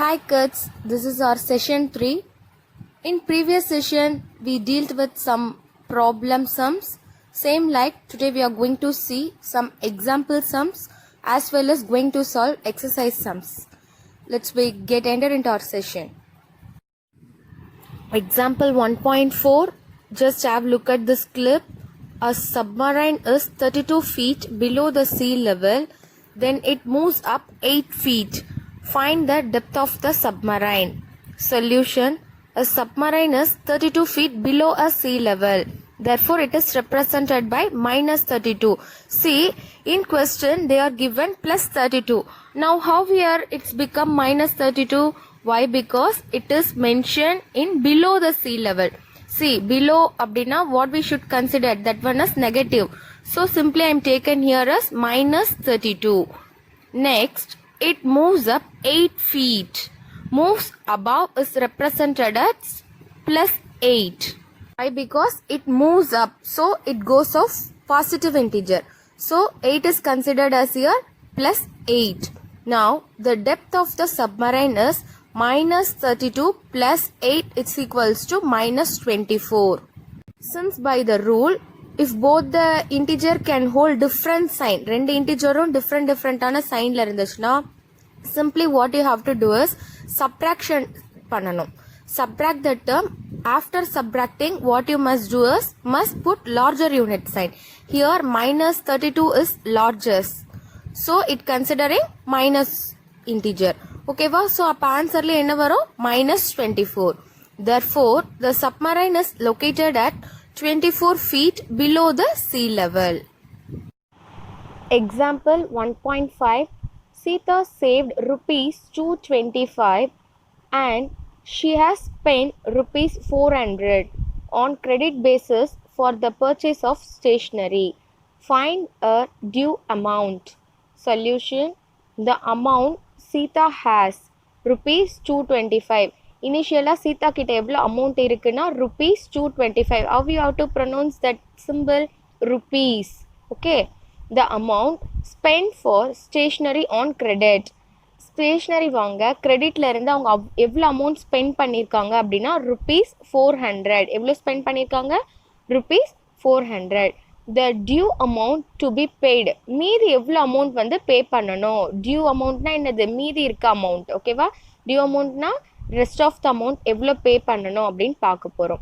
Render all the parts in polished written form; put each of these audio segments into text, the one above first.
Hi kids, this is our session 3. In previous session, we dealt with some problem sums. Same like today we are going to see some example sums as well as going to solve exercise sums. Let's get entered into our session. Example 1.4, just have a look at this clip. A submarine is 32 feet below the sea level, then it moves up 8 feet. Find the depth of the submarine. Solution: a submarine is 32 feet below a sea level. Therefore, it is represented by minus 32. See, in question they are given plus 32. Now, how here it's become minus 32? Why? Because it is mentioned in below the sea level. See, below abdina, what we should consider? That one is negative. So, simply I am taken here as minus 32. Next, it moves up 8 feet. Moves above is represented as plus 8. Why? Because it moves up. So, it goes of positive integer. So, 8 is considered as here plus 8. Now, the depth of the submarine is minus 32 plus 8 is equals to minus 24. Since by the rule, if both the integer can hold different sign, ரெண்டு integerம் different sign ல இருந்துச்சுனா, simply what you have to do is subtraction பண்ணணும். Subtract the term. After subtracting, what you must do is must put larger unit sign. Here minus 32 is largest. So it considering minus integer. Okay va? So அப்ப answerல என்ன வரும்? Minus 24. Therefore, the submarine is located at 24 feet below the sea level. Example 1.5. Sita saved rupees 225 and she has spent rupees 400 on credit basis for the purchase of stationery. Find a due amount. Solution: the amount Sita has rupees 225. Initially Sita கிட்ட எவ்வளோ amount இருக்குன்னா rupees 225. How you have to pronounce that symbol? Rupees. Okay. The amount spent for stationery on credit. Stationery வாங்க கிரெடிட்ல இருந்து அவங்க எவ்வளோ amount spend பண்ணியிருக்காங்க அப்படின்னா rupees 400. எவ்வளோ ஸ்பெண்ட் பண்ணியிருக்காங்க? rupees 400. The due amount to be paid. மீதி எவ்வளோ அமௌண்ட் வந்து பே பண்ணணும்? டியூ அமௌண்ட்னா என்னது? மீதி இருக்க அமௌண்ட். ஓகேவா? டியூ அமௌண்ட்னா ரெஸ்ட் ஆஃப் த அமௌண்ட் எவ்வளோ பே பண்ணணும் அப்படின்னு பார்க்க போகிறோம்.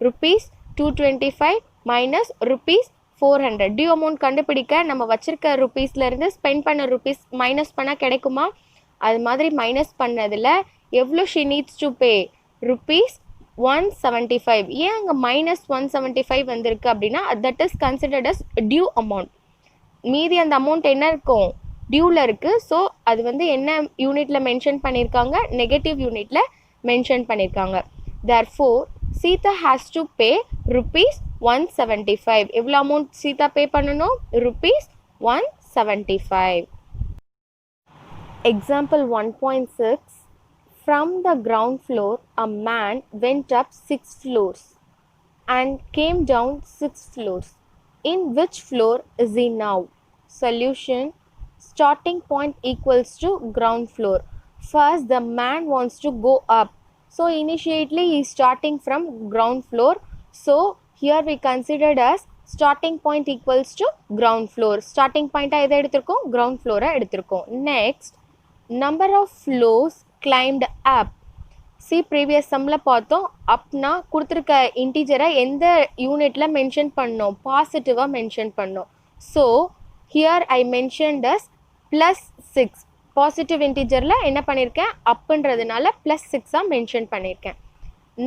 rupees 225 minus rupees 400. Due amount கண்டுபிடிக்க நம்ம வச்சிருக்க ருபீஸ்லேருந்து ஸ்பெண்ட் பண்ண ருபீஸ் மைனஸ் பண்ணால் கிடைக்குமா? அது மாதிரி மைனஸ் பண்ணதில் எவ்வளோ she needs to pay? rupees 175. ஏன் அங்கே minus 175 வந்திருக்கு அப்படின்னா that is considered as due amount. மீதி அந்த அமௌண்ட் என்ன இருக்கும்? டியூவில் இருக்குது. ஸோ அது வந்து என்ன யூனிட்டில் மென்ஷன் பண்ணியிருக்காங்க? நெகட்டிவ் யூனிட்டில் மென்ஷன் பண்ணியிருக்காங்க. therefore Sita has to pay rupees 175. எவ்வளோ அமௌண்ட் சீதா பே பண்ணணும்? rupees 175. Example 1.6. From the ground floor, a man went up 6 floors and came down 6 floors. In which floor is he now? Solution: starting point equals to ground floor. First, the man wants to go up. So, initially he is starting from ground floor. So, here we considered as starting point equals to ground floor. Starting point எதை எடுத்திருக்கோம்? ground floor எடுத்திருக்கோம். Next, number of floors climbed up. See, previous sumல பார்த்தோம். அப்னா கொடுத்துருக்க இன்டிஜரை எந்த யூனிட்டில் mention பண்ணோம்? பாசிட்டிவாக mention பண்ணோம். So here I mentioned as plus 6. Positive இன்டிஜரில் என்ன பண்ணியிருக்கேன்? அப்புன்றதுனால ப்ளஸ் 6ஆக மென்ஷன் பண்ணியிருக்கேன்.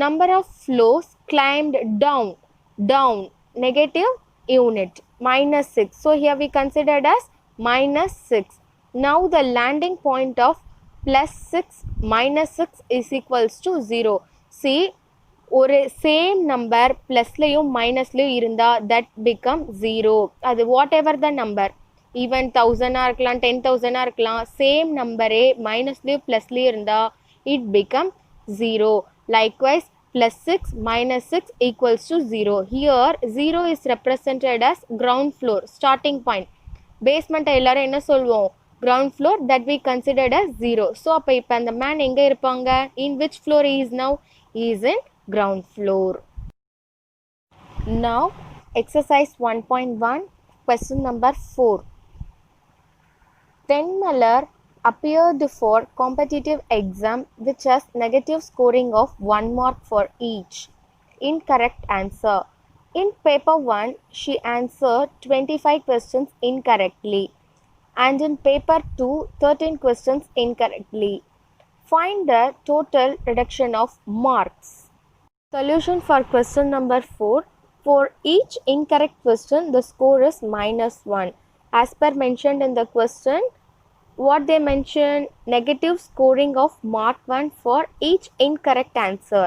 Number of floors climbed down. Down negative unit minus 6. So here we considered as minus 6. Now the landing point of plus 6 minus 6 is equals to 0. See, ஒரு same number ப்ளஸ்லையும் மைனஸ்லையும் இருந்தால் that become 0. அது what ever the number, even 1000 இருக்கலாம், 10,000 இருக்கலாம், same நம்பரே மைனஸ்லையும் ப்ளஸ்லையும் இருந்தால் it become 0. Likewise plus 6 minus 6 equals to 0. Here 0 is represented as ground floor, starting point. Basement எல்லாரும் என்ன சொல்வோம்? ground floor that we considered as 0. So அப்போ இப்போ அந்த man எங்கே இருப்பாங்க? In which floor he is now? He is in ground floor. Now exercise 1.1 question number 4. 10 Miller appeared for competitive exam which has negative scoring of 1 mark for each incorrect answer. In paper 1 she answered 25 questions incorrectly and in paper 2 13 questions incorrectly. Find the total reduction of marks. Solution for question number 4. For each incorrect question the score is -1. As per mentioned in the question, what they mentioned, negative scoring of mark 1 for each incorrect answer.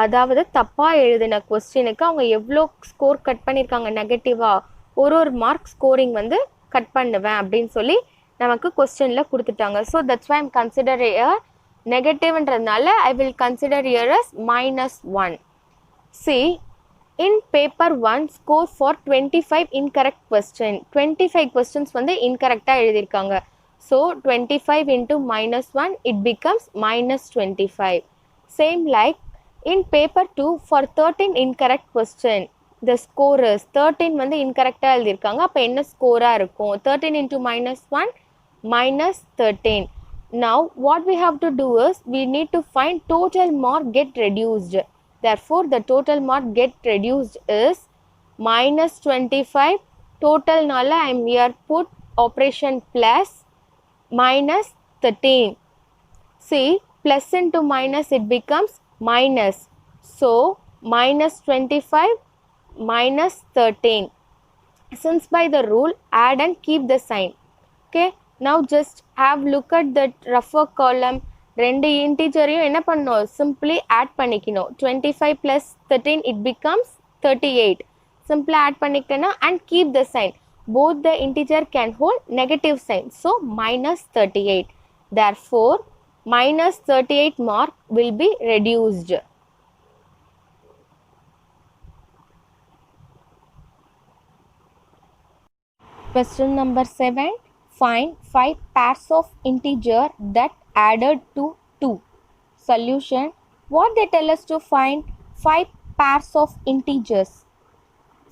அதாவது தப்பாக எழுதின கொஸ்டினுக்கு அவங்க எவ்வளோ score cut பண்ணியிருக்காங்க நெகட்டிவாக ஒரு mark scoring வந்து கட் பண்ணுவேன் அப்படின்னு சொல்லி நமக்கு கொஸ்டினில் கொடுத்துட்டாங்க. So that's why I'm consider year நெகட்டிவ்ன்றதுனால I will consider year as -1. See, in paper 1 score for 25 incorrect question. 25 questions வந்து இன்கரெக்டாக எழுதியிருக்காங்க. So 25 into -1 it becomes -25. Same like in paper 2 for 13 incorrect question the score is 13 வந்து இன்கரெக்டாக எழுதியிருக்காங்க. அப்போ என்ன ஸ்கோராக இருக்கும்? 13 into -1 -13. Now what we have to do is we need to find total mark get reduced. Therefore the total mark get reduced is -25. Total nala I am here put operation plus -13. See, plus into minus it becomes minus. So -25 -13. Since by the rule add and keep the sign. Okay, now just have look at that rougher column. ரெண்டு இன்டிஜரையும் என்ன பண்ணணும்? Simply add பண்ணிக்கணும். 25 + 13 it becomes 38. சிம்பிளாக add பண்ணிக்கிட்டேன்னா and keep the sign. Both the integer can hold negative sign. So -38. Therefore -38 mark will be reduced. Question number 7. Find 5 pairs of integer that added to 2. Solution. What they tell us to find 5 pairs of integers.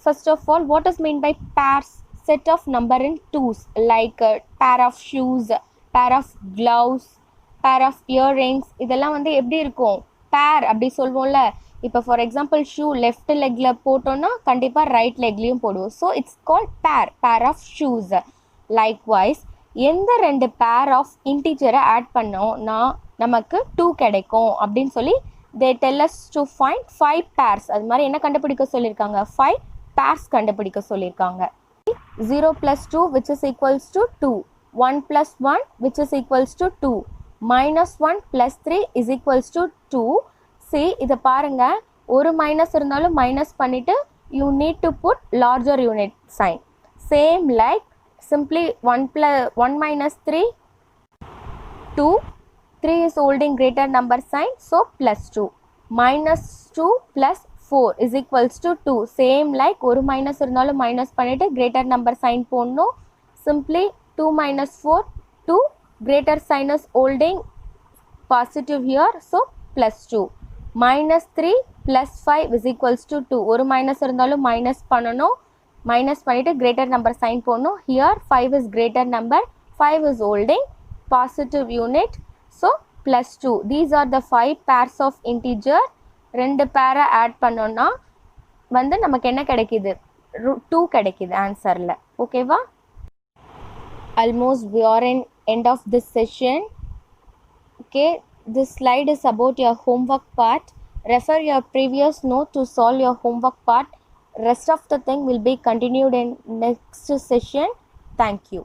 First of all, what is meant by pairs? Set of number in twos, like a pair of shoes, pair of gloves, pair of earrings. இதெல்லாம் வந்து எப்படி இருக்கும்? pair அப்படி சொல்வோம்ல. இப்போ for example shoe left லெக்கில் போட்டோன்னா கண்டிப்பாக ரைட் லெக்லேயும் போடுவோம். So it's called pair of shoes. Likewise எந்த ரெண்டு பேர் ஆஃப் இன்டிஜரை ஆட் பண்ணோம்னா நமக்கு 2 கிடைக்கும் அப்படின்னு சொல்லி they tell us to find 5 pairs. அது மாதிரி என்ன கண்டுபிடிக்க சொல்லியிருக்காங்க? 5 pairs கண்டுபிடிக்க சொல்லியிருக்காங்க. 0 + 2 which is equals to 2. 1 + 1 which is equals to 2. -1 + 3 is equals to 2. See, இதை பாருங்க, ஒரு மைனஸ் இருந்தாலும் மைனஸ் பண்ணிட்டு you need to put larger unit sign. Same like simply 1 - 3 2. 3 is holding greater number sign, so +2. -2 + 4 is equals to 2. Same like ஒரு minus இருந்தாலும் minus பண்ணிட்டு greater number sign போடணும். Simply 2 - 4 2. Greater sign is holding positive here, so +2. -3 + 5 is equals to 2. ஒரு minus இருந்தாலும் minus பண்ணணும். Minus பண்ணிட்டு greater number sign போடணும். Here 5 is greater number. 5 is holding positive unit, so +2. These are the 5 pairs of integer. ரெண்டு பேரை add பண்ணோன்னா வந்து நமக்கு என்ன கிடைக்கிது? 2 கிடைக்கிது ஆன்சரில். ஓகேவா? Almost we are in end of this session. Okay, this slide is about your homework part. Refer your previous note to solve your homework part. Rest of the thing will be continued in next session. Thank you.